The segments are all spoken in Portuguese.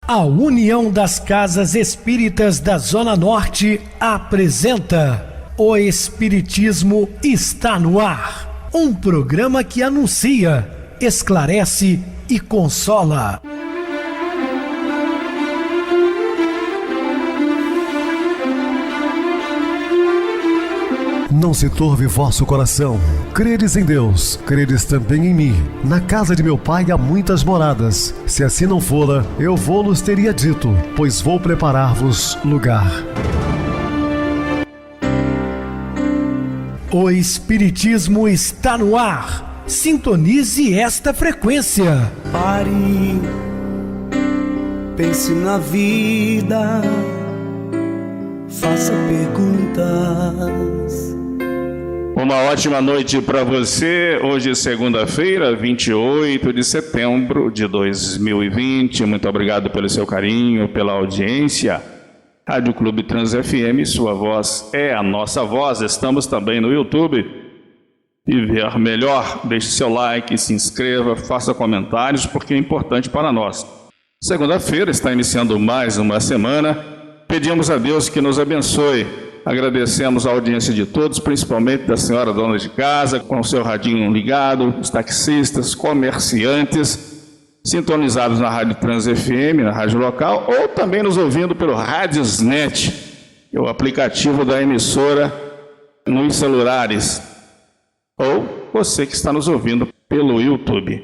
A União das Casas Espíritas da Zona Norte apresenta O Espiritismo está no ar. Um programa que anuncia, esclarece e consola. Não se turve vosso coração. Credes em Deus, credes também em mim. Na casa de meu pai há muitas moradas. Se assim não fora, eu vou-los teria dito, pois vou preparar-vos lugar. O Espiritismo está no ar. Sintonize esta frequência. Pare, pense na vida, faça perguntas. Uma ótima noite para você. Hoje é segunda-feira, 28 de setembro de 2020. Muito obrigado pelo seu carinho, pela audiência. Rádio Clube Trans FM, sua voz é a nossa voz. Estamos também no YouTube. E ver melhor, deixe seu like, se inscreva, faça comentários, porque é importante para nós. Segunda-feira está iniciando mais uma semana. Pedimos a Deus que nos abençoe. Agradecemos a audiência de todos, principalmente da senhora dona de casa, com o seu radinho ligado, os taxistas, comerciantes, sintonizados na Rádio Trans FM, na rádio local, ou também nos ouvindo pelo Radiosnet, que é o aplicativo da emissora nos celulares, ou você que está nos ouvindo pelo YouTube.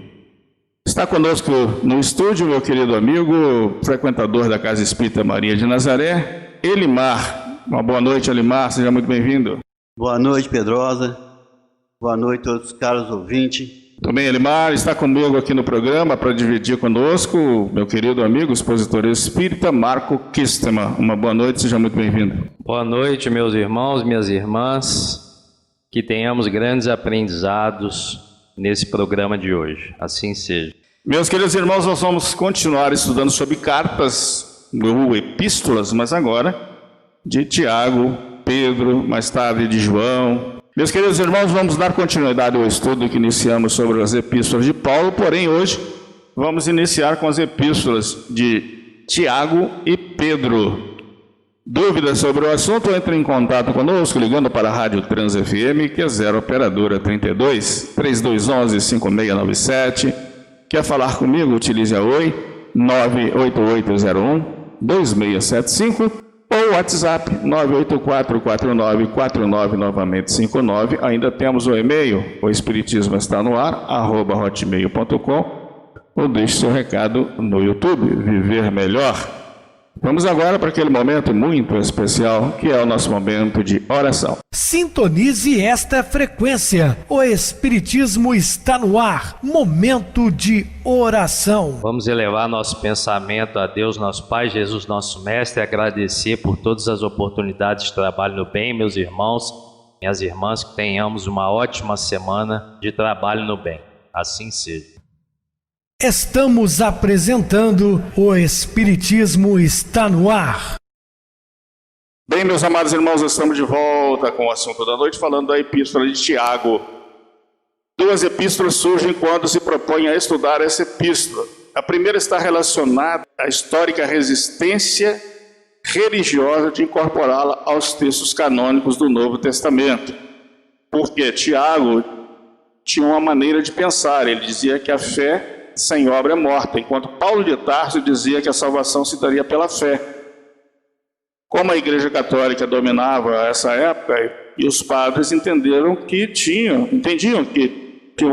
Está conosco no estúdio meu querido amigo, frequentador da Casa Espírita Maria de Nazaré, Elimar. Uma boa noite, Elimar, seja muito bem-vindo. Boa noite, Pedrosa. Boa noite a todos os caros ouvintes. Também, Elimar, está comigo aqui no programa para dividir conosco meu querido amigo, expositor espírita, Marco Kisteman. Uma boa noite, seja muito bem-vindo. Boa noite, meus irmãos, minhas irmãs. Que tenhamos grandes aprendizados nesse programa de hoje. Assim seja. Meus queridos irmãos, nós vamos continuar estudando sobre cartas, ou epístolas, mas agora de Tiago, Pedro, mais tarde de João. Meus queridos irmãos, vamos dar continuidade ao estudo que iniciamos sobre as epístolas de Paulo, porém hoje vamos iniciar com as epístolas de Tiago e Pedro. Dúvidas sobre o assunto, entre em contato conosco ligando para a Rádio Trans FM, que é 0 operadora 32 3211 5697. Quer falar comigo? Utilize a Oi 98801 2675 ou WhatsApp 9844949 novamente 59. Ainda temos o e-mail, o espiritismo está no ar, @hotmail.com, ou deixe seu recado no YouTube, Viver Melhor. Vamos agora para aquele momento muito especial, que é o nosso momento de oração. Sintonize esta frequência. O Espiritismo está no ar. Momento de oração. Vamos elevar nosso pensamento a Deus, nosso Pai, Jesus, nosso Mestre, e agradecer por todas as oportunidades de trabalho no bem, meus irmãos, minhas irmãs, que tenhamos uma ótima semana de trabalho no bem. Assim seja. Estamos apresentando O Espiritismo está no ar. Bem, meus amados irmãos, estamos de volta com o assunto da noite, falando da epístola de Tiago. Duas epístolas surgem quando se propõe a estudar essa epístola. A primeira está relacionada à histórica resistência religiosa de incorporá-la aos textos canônicos do Novo Testamento. Porque Tiago tinha uma maneira de pensar, ele dizia que a fé sem obra é morta, enquanto Paulo de Tarso dizia que a salvação se daria pela fé. Como a Igreja Católica dominava essa época, e os padres entendiam que tinham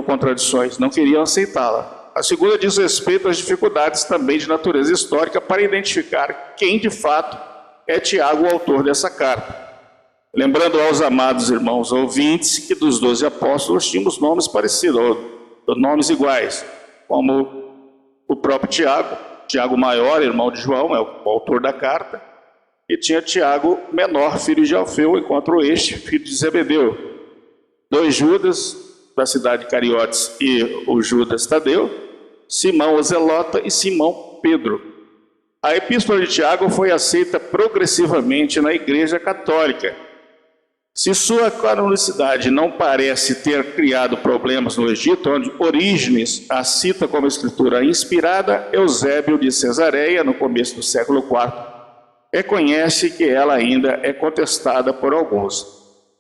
contradições, não queriam aceitá-la. A segunda diz respeito às dificuldades também de natureza histórica para identificar quem de fato é Tiago, o autor dessa carta. Lembrando aos amados irmãos ouvintes que dos 12 apóstolos tínhamos nomes parecidos, ou nomes iguais, como o próprio Tiago, Tiago maior, irmão de João, é o autor da carta, e tinha Tiago menor, filho de Alfeu, enquanto este, filho de Zebedeu. 2 Judas, da cidade de Cariotes, e o Judas Tadeu, Simão o Zelota e Simão Pedro. A epístola de Tiago foi aceita progressivamente na Igreja Católica, Se sua canonicidade não parece ter criado problemas no Egito, onde Orígenes a cita como escritura inspirada, Eusébio de Cesareia, no começo do século IV, reconhece que ela ainda é contestada por alguns.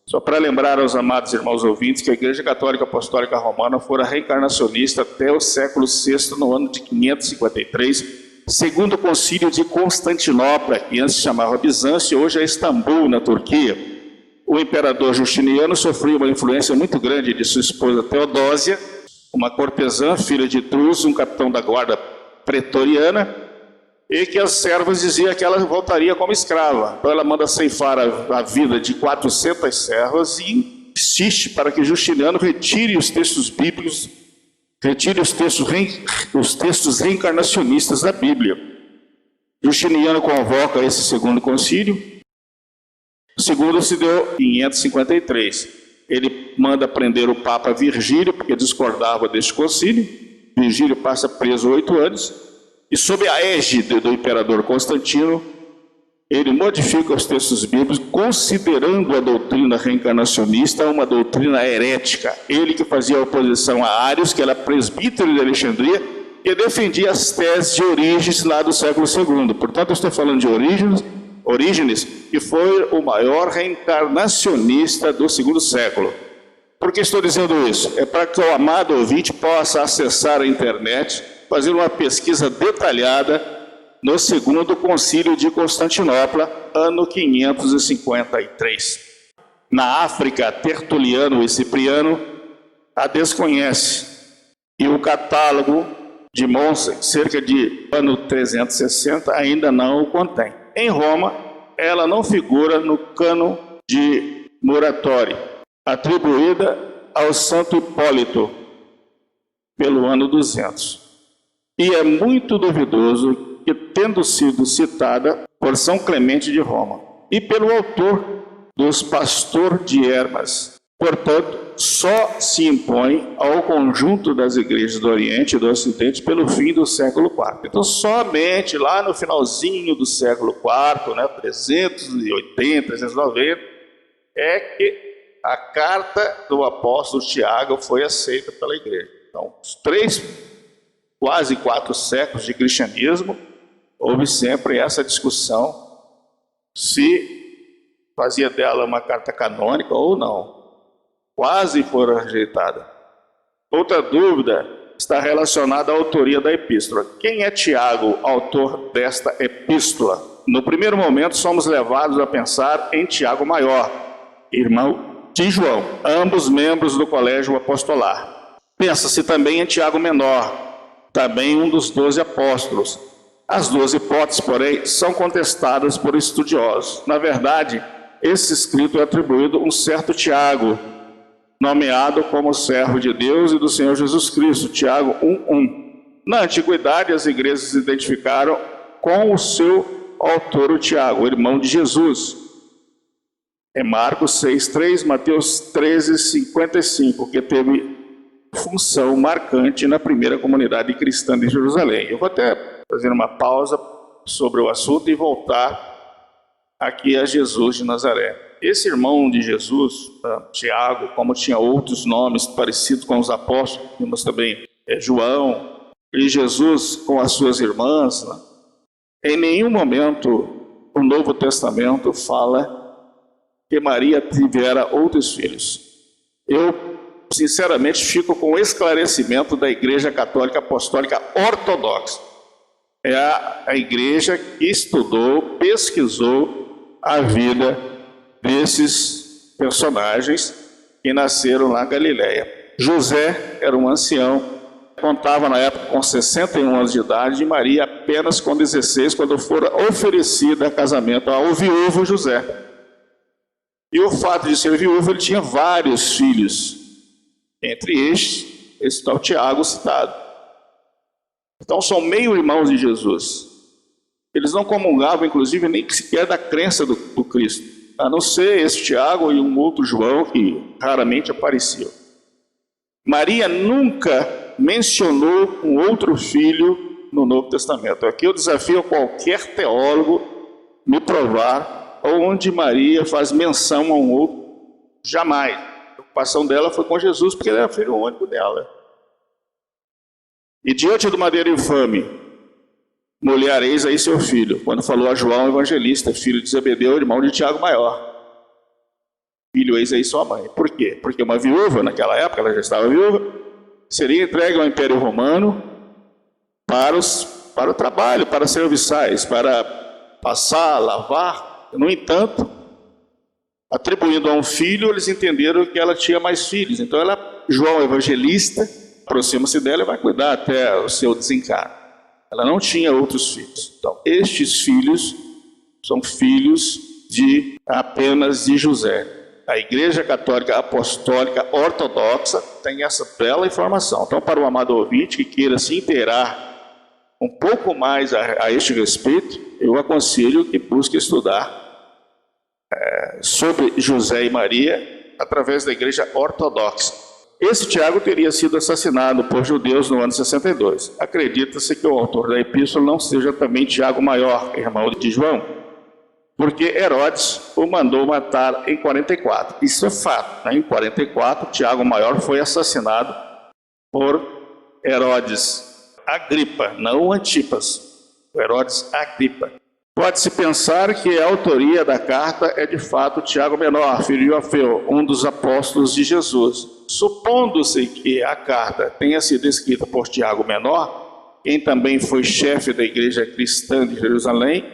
Só para lembrar aos amados irmãos ouvintes que a Igreja Católica Apostólica Romana fora reencarnacionista até o século VI, no ano de 553, segundo o concílio de Constantinopla, que antes se chamava Bizâncio, hoje é Istambul, na Turquia. O imperador Justiniano sofreu uma influência muito grande de sua esposa Teodósia, uma cortesã, filha de Druso, um capitão da guarda pretoriana, e que as servas diziam que ela voltaria como escrava. Então ela manda ceifar a vida de 400 servas e insiste para que Justiniano retire os textos bíblicos, retire os textos reencarnacionistas da Bíblia. Justiniano convoca esse segundo concílio. O segundo se deu em 553. Ele manda prender o Papa Virgílio, porque discordava deste concílio. Virgílio passa preso 8 anos. E sob a égide do imperador Constantino, ele modifica os textos bíblicos, considerando a doutrina reencarnacionista uma doutrina herética. Ele que fazia oposição a Ários, que era presbítero de Alexandria, que defendia as teses de Orígenes lá do século II. Portanto, eu estou falando de Orígenes, que foi o maior reencarnacionista do segundo século. Por que estou dizendo isso? É para que o amado ouvinte possa acessar a internet, fazer uma pesquisa detalhada no segundo concílio de Constantinopla, ano 553. Na África, Tertuliano e Cipriano a desconhece, e o catálogo de Monsen, cerca de ano 360, ainda não o contém. Em Roma, ela não figura no cânon de Muratori, atribuída ao santo Hipólito pelo ano 200. E é muito duvidoso que, tendo sido citada por São Clemente de Roma e pelo autor dos Pastor de Hermas, portanto, só se impõe ao conjunto das igrejas do Oriente e do Ocidente pelo fim do século IV. Então, somente lá no finalzinho do século IV, 380, 390, é que a carta do apóstolo Tiago foi aceita pela igreja. Então, os quase 4 séculos de cristianismo, houve sempre essa discussão se fazia dela uma carta canônica ou não. Quase foram rejeitadas. Outra dúvida está relacionada à autoria da epístola. Quem é Tiago, autor desta epístola? No primeiro momento, somos levados a pensar em Tiago Maior, irmão de João, ambos membros do colégio apostolar. Pensa-se também em Tiago Menor, também um dos 12 apóstolos. As 12 hipóteses, porém, são contestadas por estudiosos. Na verdade, esse escrito é atribuído a um certo Tiago, nomeado como servo de Deus e do Senhor Jesus Cristo, Tiago 1:1. Na antiguidade, as igrejas se identificaram com o seu autor, o Tiago, o irmão de Jesus. É Marcos 6:3, Mateus 13:55, que teve função marcante na primeira comunidade cristã de Jerusalém. Eu vou até fazer uma pausa sobre o assunto e voltar aqui a Jesus de Nazaré. Esse irmão de Jesus, Tiago, como tinha outros nomes parecidos com os apóstolos, temos também João, e Jesus com as suas irmãs, em nenhum momento o Novo Testamento fala que Maria tivera outros filhos. Eu, sinceramente, fico com o esclarecimento da Igreja Católica Apostólica Ortodoxa. É a igreja que estudou, pesquisou a vida desses personagens que nasceram lá na Galileia. José era um ancião, contava na época com 61 anos de idade, e Maria apenas com 16, quando fora oferecida a casamento ao viúvo José. E o fato de ser viúvo, ele tinha vários filhos, entre estes, esse tal Tiago citado. Então são meio-irmãos de Jesus. Eles não comungavam, inclusive, nem sequer da crença do Cristo, a não ser esse Tiago e um outro João que raramente apareciam. Maria nunca mencionou um outro filho no Novo Testamento. Aqui eu desafio qualquer teólogo me provar onde Maria faz menção a um outro Jamais. A preocupação dela foi com Jesus, porque ele era filho único dela. E diante do madeiro infame, mulher, eis aí seu filho. Quando falou a João Evangelista, filho de Zebedeu, irmão de Tiago Maior. Filho, eis aí sua mãe. Por quê? Porque uma viúva, naquela época, ela já estava viúva, seria entregue ao Império Romano para o trabalho, para serviçais, para passar, lavar. No entanto, atribuindo a um filho, eles entenderam que ela tinha mais filhos. Então, João Evangelista, aproxima-se dela e vai cuidar até o seu desencarno. Ela não tinha outros filhos. Então, estes filhos são filhos apenas de José. A Igreja Católica Apostólica Ortodoxa tem essa bela informação. Então, para o amado ouvinte que queira se inteirar um pouco mais a este respeito, eu aconselho que busque estudar sobre José e Maria através da Igreja Ortodoxa. Esse Tiago teria sido assassinado por judeus no ano 62. Acredita-se que o autor da epístola não seja também Tiago Maior, irmão de João, porque Herodes o mandou matar em 44. Isso é fato, né? Em 44, Tiago Maior foi assassinado por Herodes Agripa, não Antipas, Herodes Agripa. Pode-se pensar que a autoria da carta é de fato Tiago Menor, filho de Alfeu, um dos apóstolos de Jesus. Supondo-se que a carta tenha sido escrita por Tiago Menor, quem também foi chefe da igreja cristã de Jerusalém,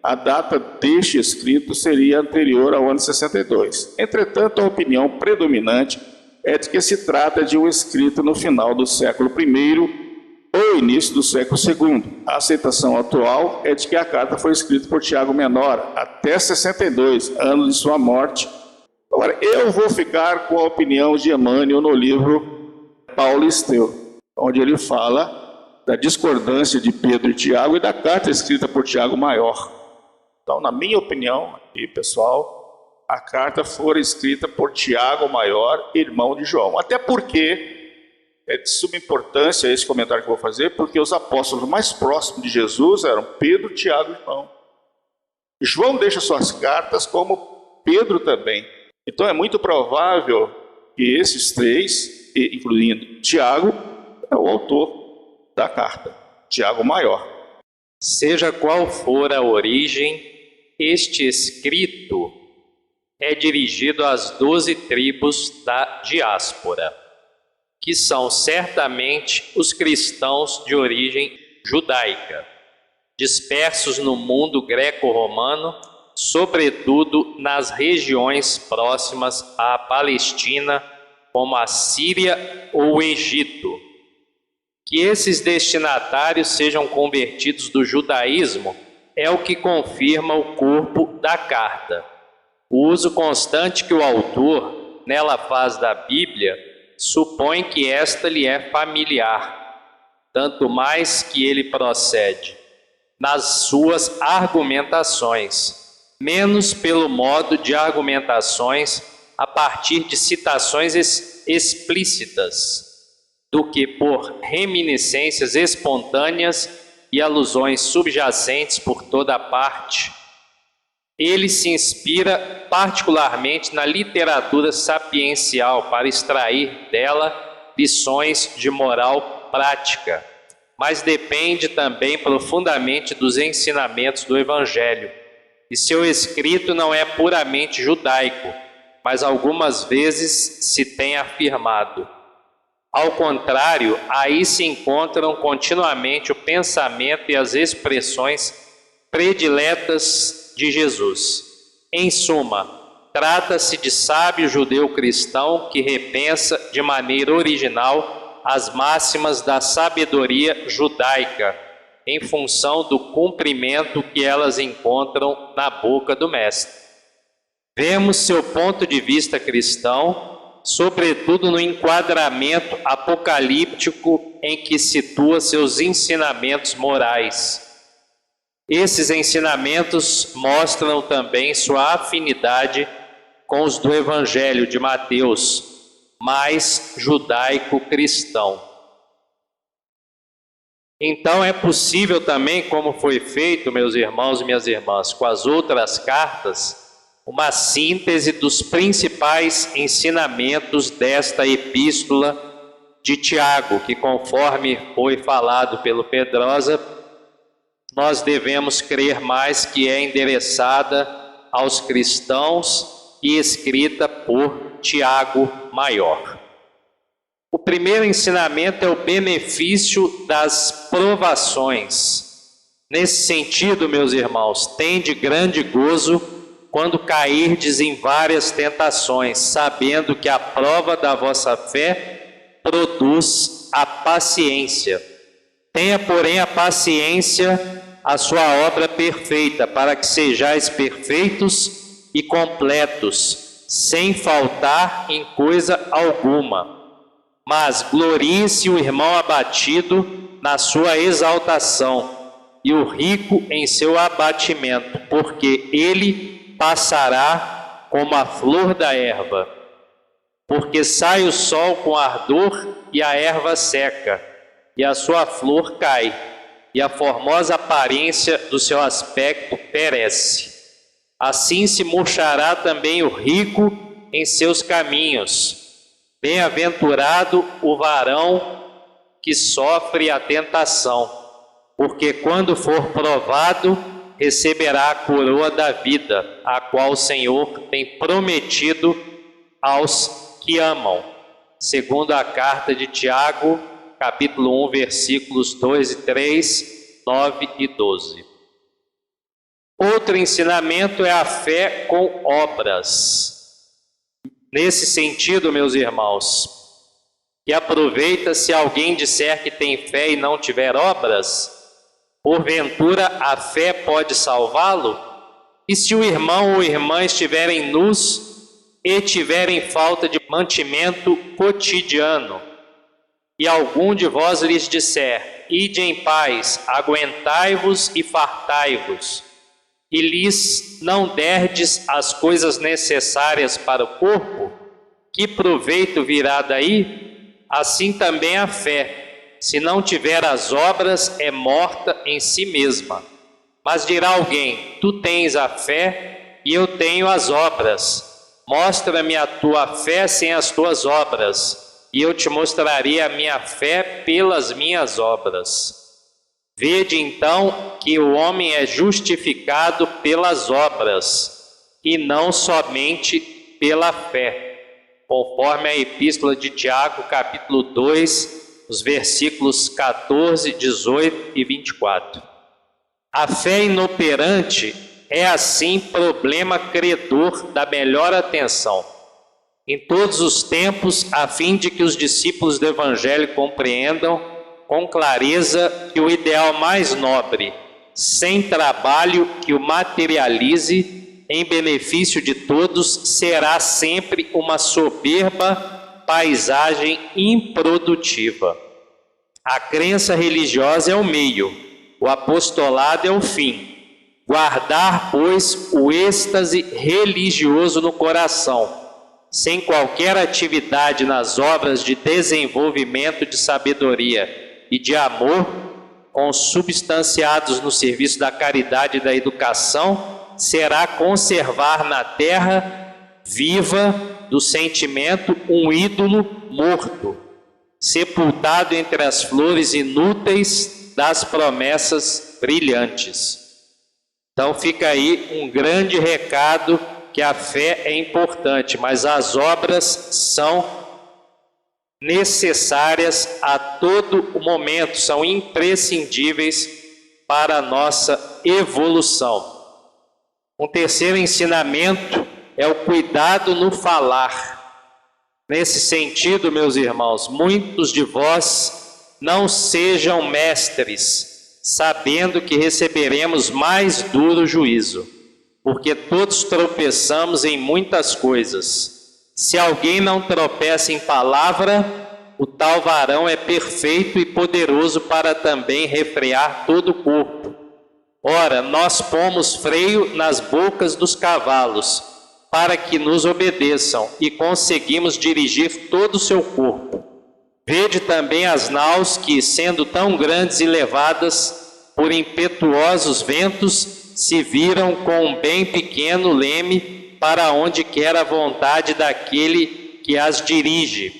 a data deste escrito seria anterior ao ano 62. Entretanto, a opinião predominante é de que se trata de um escrito no final do século I ou início do século II. A aceitação atual é de que a carta foi escrita por Tiago Menor até 62, ano de sua morte. Agora, eu vou ficar com a opinião de Emmanuel no livro Paulo e Esteu, onde ele fala da discordância de Pedro e Tiago e da carta escrita por Tiago Maior. Então, na minha opinião, e pessoal, a carta foi escrita por Tiago Maior, irmão de João. Até porque é de suma importância esse comentário que eu vou fazer, porque os apóstolos mais próximos de Jesus eram Pedro, Tiago e João. João deixa suas cartas como Pedro também. Então é muito provável que esses três, incluindo Tiago, é o autor da carta, Tiago Maior. Seja qual for a origem, este escrito é dirigido às 12 tribos da diáspora, que são certamente os cristãos de origem judaica, dispersos no mundo greco-romano, sobretudo nas regiões próximas à Palestina, como a Síria ou o Egito. Que esses destinatários sejam convertidos do judaísmo é o que confirma o corpo da carta. O uso constante que o autor nela faz da Bíblia supõe que esta lhe é familiar, tanto mais que ele procede nas suas argumentações, menos pelo modo de argumentações a partir de citações explícitas, do que por reminiscências espontâneas e alusões subjacentes por toda parte. Ele se inspira particularmente na literatura sapiencial para extrair dela lições de moral prática, mas depende também profundamente dos ensinamentos do Evangelho, e seu escrito não é puramente judaico, mas algumas vezes se tem afirmado. Ao contrário, aí se encontram continuamente o pensamento e as expressões prediletas de Jesus. Em suma, trata-se de sábio judeu cristão que repensa de maneira original as máximas da sabedoria judaica, em função do cumprimento que elas encontram na boca do Mestre. Vemos seu ponto de vista cristão, sobretudo no enquadramento apocalíptico em que situa seus ensinamentos morais. Esses ensinamentos mostram também sua afinidade com os do Evangelho de Mateus, mais judaico-cristão. Então é possível também, como foi feito, meus irmãos e minhas irmãs, com as outras cartas, uma síntese dos principais ensinamentos desta epístola de Tiago, que, conforme foi falado pelo Pedrosa, nós devemos crer mais que é endereçada aos cristãos e escrita por Tiago Maior. O primeiro ensinamento é o benefício das provações. Nesse sentido, meus irmãos, tende grande gozo quando cairdes em várias tentações, sabendo que a prova da vossa fé produz a paciência. Tenha, porém, a paciência a sua obra perfeita, para que sejais perfeitos e completos, sem faltar em coisa alguma. Mas glorie-se o irmão abatido na sua exaltação, e o rico em seu abatimento, porque ele passará como a flor da erva. Porque sai o sol com ardor e a erva seca, e a sua flor cai, e a formosa aparência do seu aspecto perece. Assim se murchará também o rico em seus caminhos. Bem-aventurado o varão que sofre a tentação, porque quando for provado, receberá a coroa da vida, a qual o Senhor tem prometido aos que amam. Segundo a carta de Tiago, capítulo 1, versículos 2 e 3, 9 e 12. Outro ensinamento é a fé com obras. Nesse sentido, meus irmãos, que aproveita se alguém disser que tem fé e não tiver obras, porventura a fé pode salvá-lo? E se o irmão ou irmã estiverem nus e tiverem falta de mantimento cotidiano, e algum de vós lhes disser, ide em paz, aguentai-vos e fartai-vos, e lhes não derdes as coisas necessárias para o corpo, que proveito virá daí? Assim também a fé, se não tiver as obras, é morta em si mesma. Mas dirá alguém, tu tens a fé e eu tenho as obras. Mostra-me a tua fé sem as tuas obras, e eu te mostrarei a minha fé pelas minhas obras. Vede então que o homem é justificado pelas obras, e não somente pela fé, conforme a epístola de Tiago, capítulo 2, os versículos 14, 18 e 24. A fé inoperante é assim problema credor da melhor atenção em todos os tempos, a fim de que os discípulos do Evangelho compreendam com clareza que o ideal mais nobre, sem trabalho que o materialize em benefício de todos, será sempre uma soberba paisagem improdutiva. A crença religiosa é o meio, o apostolado é o fim. Guardar, pois, o êxtase religioso no coração, sem qualquer atividade nas obras de desenvolvimento de sabedoria e de amor, consubstanciados no serviço da caridade e da educação, será conservar na terra viva do sentimento um ídolo morto, sepultado entre as flores inúteis das promessas brilhantes. Então fica aí um grande recado, que a fé é importante, mas as obras são necessárias a todo o momento, são imprescindíveis para a nossa evolução. Um terceiro ensinamento é o cuidado no falar. Nesse sentido, meus irmãos, muitos de vós não sejam mestres, sabendo que receberemos mais duro juízo, porque todos tropeçamos em muitas coisas. Se alguém não tropeça em palavra, o tal varão é perfeito e poderoso para também refrear todo o corpo. Ora, nós pomos freio nas bocas dos cavalos, para que nos obedeçam, e conseguimos dirigir todo o seu corpo. Vede também as naus que, sendo tão grandes e levadas por impetuosos ventos, se viram com um bem pequeno leme para onde quer a vontade daquele que as dirige.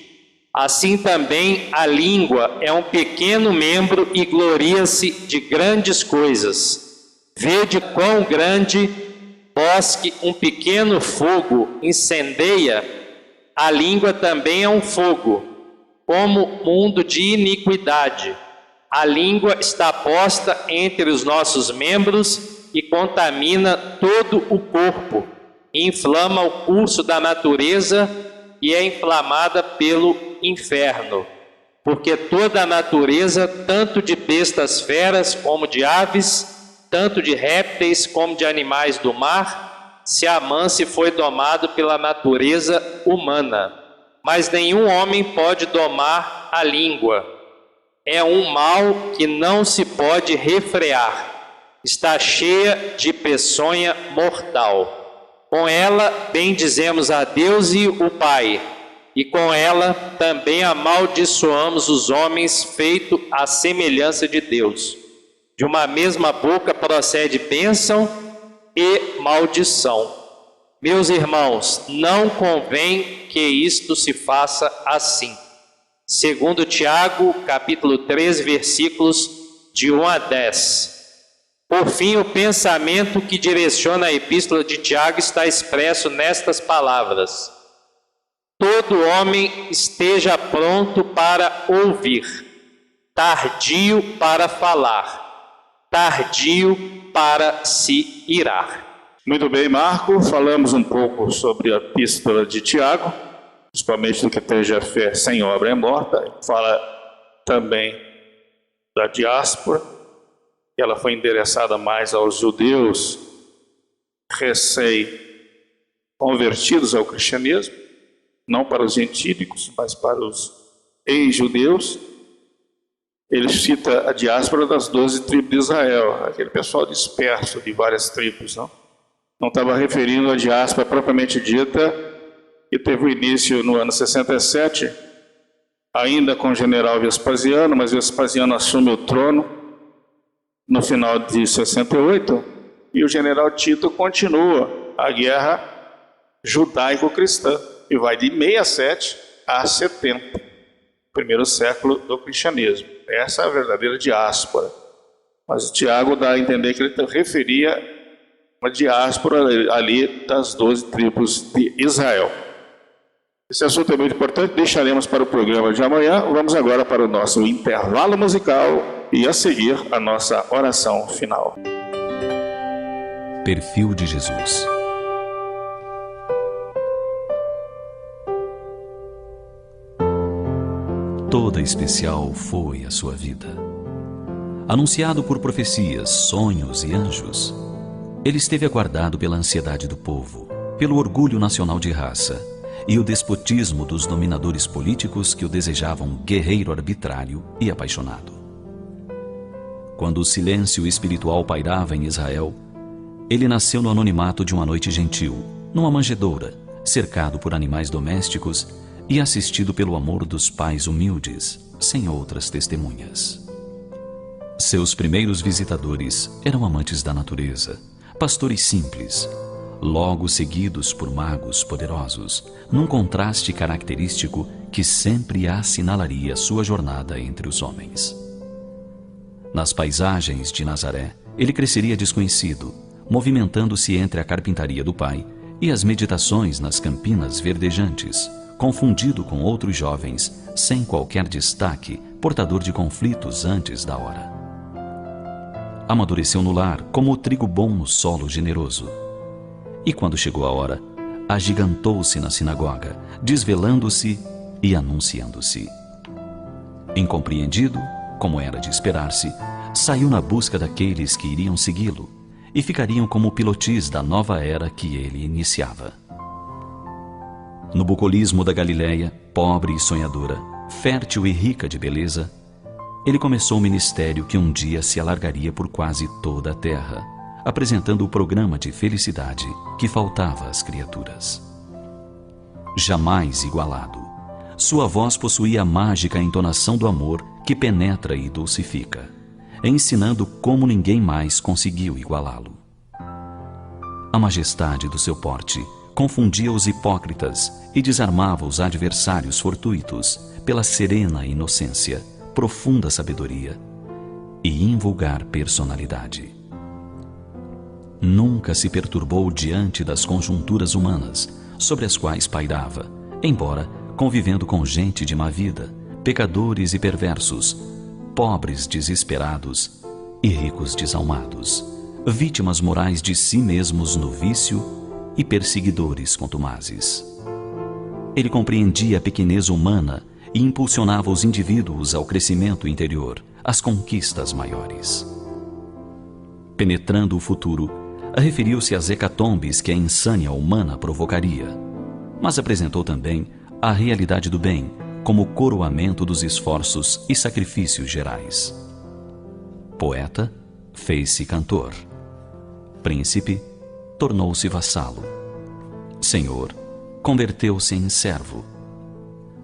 Assim também a língua é um pequeno membro e gloria-se de grandes coisas. Vede quão grande bosque um pequeno fogo incendeia. A língua também é um fogo, como mundo de iniquidade. A língua está posta entre os nossos membros e contamina todo o corpo, inflama o curso da natureza e é inflamada pelo inferno. Porque toda a natureza, tanto de bestas feras como de aves, tanto de répteis como de animais do mar, se amansa e foi domado pela natureza humana. Mas nenhum homem pode domar a língua. É um mal que não se pode refrear. Está cheia de peçonha mortal. Com ela bendizemos a Deus e o Pai, e com ela também amaldiçoamos os homens feitos à semelhança de Deus. De uma mesma boca procede bênção e maldição. Meus irmãos, não convém que isto se faça assim. Segundo Tiago, capítulo 3, versículos de 1 a 10. Por fim, o pensamento que direciona a epístola de Tiago está expresso nestas palavras: todo homem esteja pronto para ouvir, tardio para falar, tardio para se irar. Muito bem, Marco, falamos um pouco sobre a epístola de Tiago, principalmente do que tange a fé sem obra é morta. Fala também da diáspora, que ela foi endereçada mais aos judeus recém-convertidos ao cristianismo, não para os gentílicos, mas para os ex-judeus. Ele cita a diáspora das 12 tribos de Israel, aquele pessoal disperso de várias tribos, não estava referindo à diáspora propriamente dita, que teve o início no ano 67, ainda com o general Vespasiano, mas Vespasiano assume o trono no final de 68, e o general Tito continua a guerra judaico-cristã, e vai de 67 a 70, primeiro século do cristianismo. Essa é a verdadeira diáspora. Mas o Tiago dá a entender que ele referia uma diáspora ali das 12 tribos de Israel. Esse assunto é muito importante, deixaremos para o programa de amanhã. Vamos agora para o nosso intervalo musical e a seguir a nossa oração final. Perfil de Jesus. Toda especial foi a sua vida. Anunciado por profecias, sonhos e anjos, ele esteve aguardado pela ansiedade do povo, pelo orgulho nacional de raça e o despotismo dos dominadores políticos que o desejavam guerreiro arbitrário e apaixonado. Quando o silêncio espiritual pairava em Israel, ele nasceu no anonimato de uma noite gentil, numa manjedoura, cercado por animais domésticos e assistido pelo amor dos pais humildes, sem outras testemunhas. Seus primeiros visitadores eram amantes da natureza, pastores simples, logo seguidos por magos poderosos, num contraste característico que sempre assinalaria sua jornada entre os homens. Nas paisagens de Nazaré, ele cresceria desconhecido, movimentando-se entre a carpintaria do pai e as meditações nas campinas verdejantes, confundido com outros jovens, sem qualquer destaque, portador de conflitos antes da hora. Amadureceu no lar como o trigo bom no solo generoso. E quando chegou a hora, agigantou-se na sinagoga, desvelando-se e anunciando-se. Incompreendido, como era de esperar-se, saiu na busca daqueles que iriam segui-lo e ficariam como pilotis da nova era que ele iniciava. No bucolismo da Galileia, pobre e sonhadora, fértil e rica de beleza, ele começou o ministério que um dia se alargaria por quase toda a terra, apresentando o programa de felicidade que faltava às criaturas. Jamais igualado, sua voz possuía a mágica entonação do amor que penetra e dulcifica, ensinando como ninguém mais conseguiu igualá-lo. A majestade do seu porte, confundia os hipócritas e desarmava os adversários fortuitos pela serena inocência, profunda sabedoria e invulgar personalidade. Nunca se perturbou diante das conjunturas humanas sobre as quais pairava, embora convivendo com gente de má vida, pecadores e perversos, pobres desesperados e ricos desalmados, vítimas morais de si mesmos no vício e perseguidores contumazes. Ele compreendia a pequenez humana e impulsionava os indivíduos ao crescimento interior, às conquistas maiores. Penetrando o futuro, referiu-se às hecatombes que a insânia humana provocaria, mas apresentou também a realidade do bem como coroamento dos esforços e sacrifícios gerais. Poeta, fez-se cantor. Príncipe, tornou-se vassalo. Senhor, converteu-se em servo.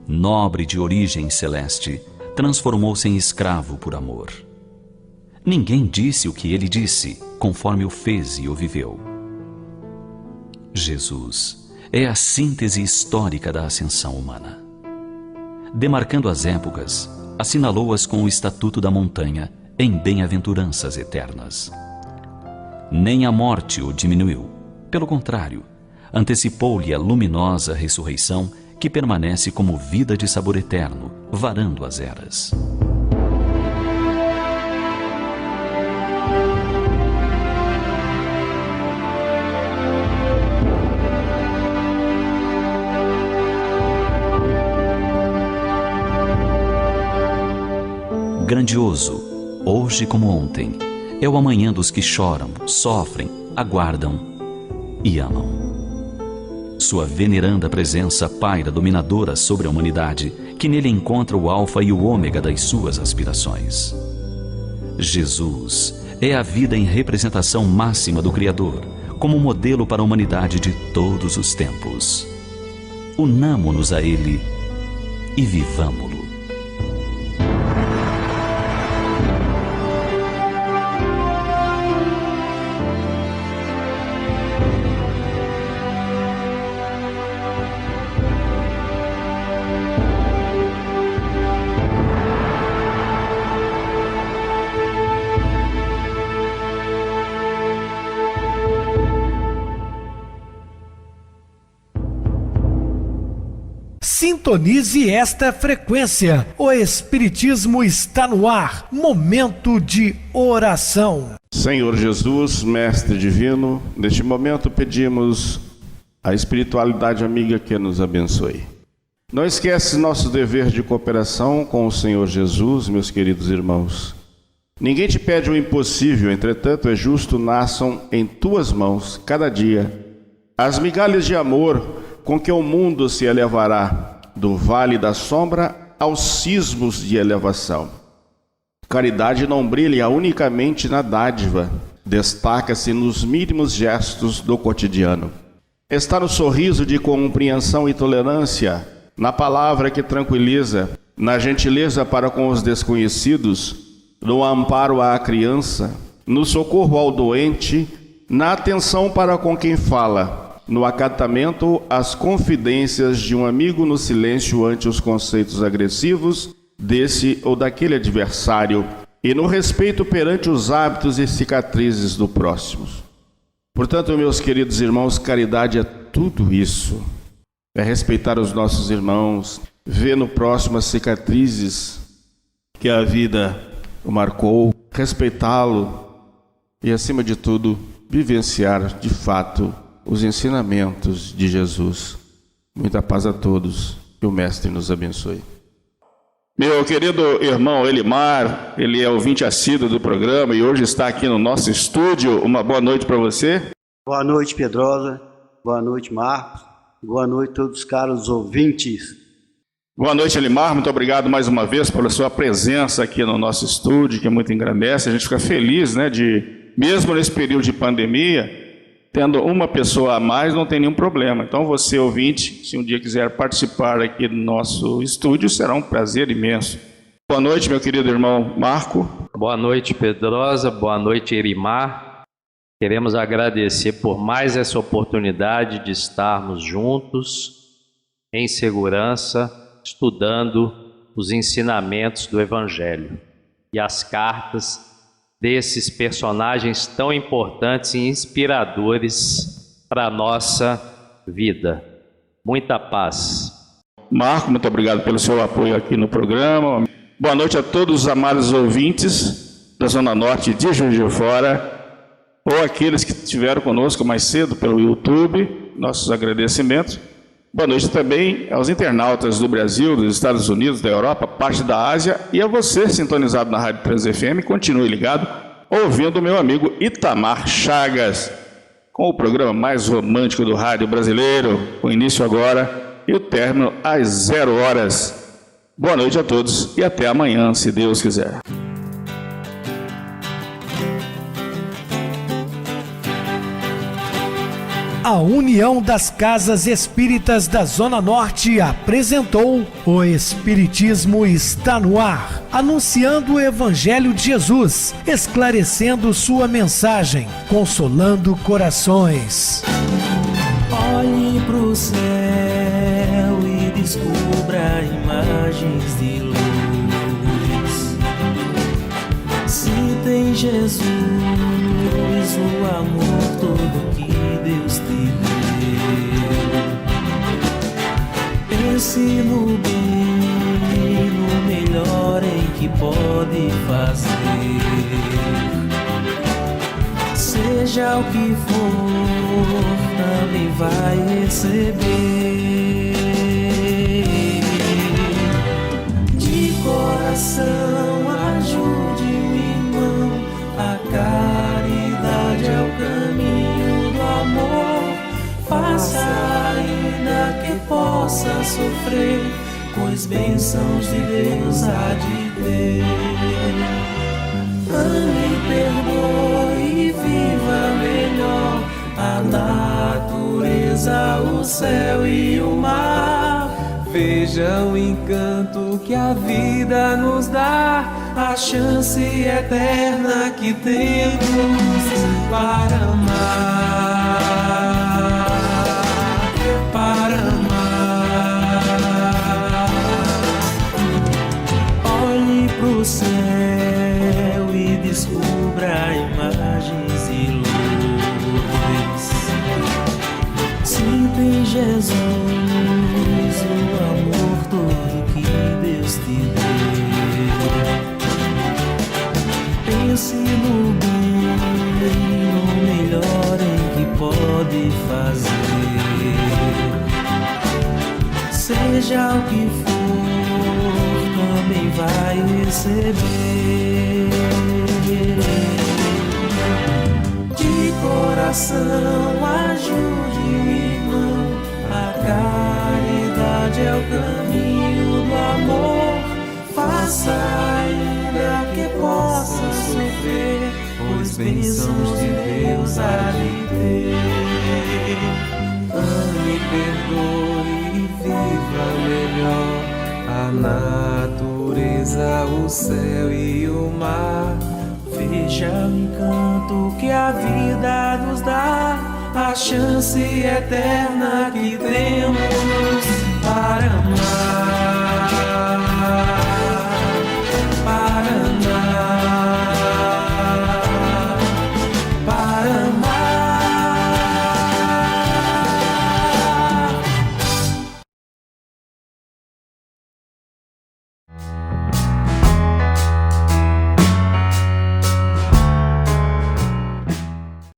Nobre de origem celeste, transformou-se em escravo por amor. Ninguém disse o que ele disse, conforme o fez e o viveu. Jesus é a síntese histórica da ascensão humana. Demarcando as épocas, assinalou-as com o estatuto da montanha em bem-aventuranças eternas. Nem a morte o diminuiu, pelo contrário, antecipou-lhe a luminosa ressurreição que permanece como vida de sabor eterno, varando as eras. Grandioso, hoje como ontem, é o amanhã dos que choram, sofrem, aguardam e amam. Sua veneranda presença paira dominadora sobre a humanidade, que nele encontra o alfa e o ômega das suas aspirações. Jesus é a vida em representação máxima do Criador, como modelo para a humanidade de todos os tempos. Unamo-nos a Ele e vivamo-lo. Sintonize esta frequência. O Espiritismo está no ar. Momento de oração. Senhor Jesus, Mestre Divino, neste momento pedimos a espiritualidade amiga que nos abençoe. Não esquece nosso dever de cooperação com o Senhor Jesus, meus queridos irmãos. Ninguém te pede o impossível, entretanto é justo nasçam em tuas mãos, cada dia, as migalhas de amor com que o mundo se elevará, do vale da sombra aos cismos de elevação. Caridade não brilha unicamente na dádiva, destaca-se nos mínimos gestos do cotidiano. Está no sorriso de compreensão e tolerância, na palavra que tranquiliza, na gentileza para com os desconhecidos, no amparo à criança, no socorro ao doente, na atenção para com quem fala, no acatamento às confidências de um amigo, no silêncio ante os conceitos agressivos desse ou daquele adversário e no respeito perante os hábitos e cicatrizes do próximo. Portanto, meus queridos irmãos, caridade é tudo isso. É respeitar os nossos irmãos, ver no próximo as cicatrizes que a vida o marcou, respeitá-lo e, acima de tudo, vivenciar de fato os ensinamentos de Jesus. Muita paz a todos, que o Mestre nos abençoe. Meu querido irmão Elimar, ele é ouvinte assíduo do programa e hoje está aqui no nosso estúdio. Uma boa noite para você. Boa noite, Pedrosa. Boa noite, Marcos. Boa noite a todos os caros ouvintes. Boa noite, Elimar. Muito obrigado mais uma vez pela sua presença aqui no nosso estúdio, que muito engrandece. A gente fica feliz, né, mesmo nesse período de pandemia, tendo uma pessoa a mais, não tem nenhum problema. Então, você, ouvinte, se um dia quiser participar aqui do nosso estúdio, será um prazer imenso. Boa noite, meu querido irmão Marco. Boa noite, Pedrosa. Boa noite, Elimar. Queremos agradecer por mais essa oportunidade de estarmos juntos, em segurança, estudando os ensinamentos do Evangelho e as cartas desses personagens tão importantes e inspiradores para a nossa vida. Muita paz. Marco, muito obrigado pelo seu apoio aqui no programa. Boa noite a todos os amados ouvintes da Zona Norte de Juiz de Fora, ou aqueles que estiveram conosco mais cedo pelo YouTube, nossos agradecimentos. Boa noite também aos internautas do Brasil, dos Estados Unidos, da Europa, parte da Ásia, e a você sintonizado na Rádio Trans FM. Continue ligado, ouvindo o meu amigo Itamar Chagas, com o programa mais romântico do rádio brasileiro, o início agora e o término às 0 horas. Boa noite a todos e até amanhã, se Deus quiser. A União das Casas Espíritas da Zona Norte apresentou O Espiritismo Está no Ar, anunciando o Evangelho de Jesus, esclarecendo sua mensagem, consolando corações. Olhe pro céu e descubra imagens de luz. Se tem Jesus, o amor todo que Deus te deu. Pense no bem, no melhor em que pode fazer. Seja o que for, também vai receber. De coração, ajude o irmão. A caridade é o caminho do amor. Faça ainda que possa sofrer, pois bênçãos de Deus há de ter. Ame, perdoe e viva melhor a natureza, o céu e o mar. Veja o encanto que a vida nos dá, a chance eterna que temos para amar, para amar. Olhe pro céu e descubra imagens e luz. Sinta em Jesus o amor todo que Deus te deu. Pense no bem, no melhor em que pode fazer. Seja o que for, também vai receber. De coração, ajude o irmão. A caridade é o caminho do amor. Faça ainda que possa sofrer, pois bênçãos de Deus há de ter. Ame, perdoe e viva melhor a natureza, o céu e o mar. Veja o encanto que a vida nos dá, a chance eterna que temos para amar.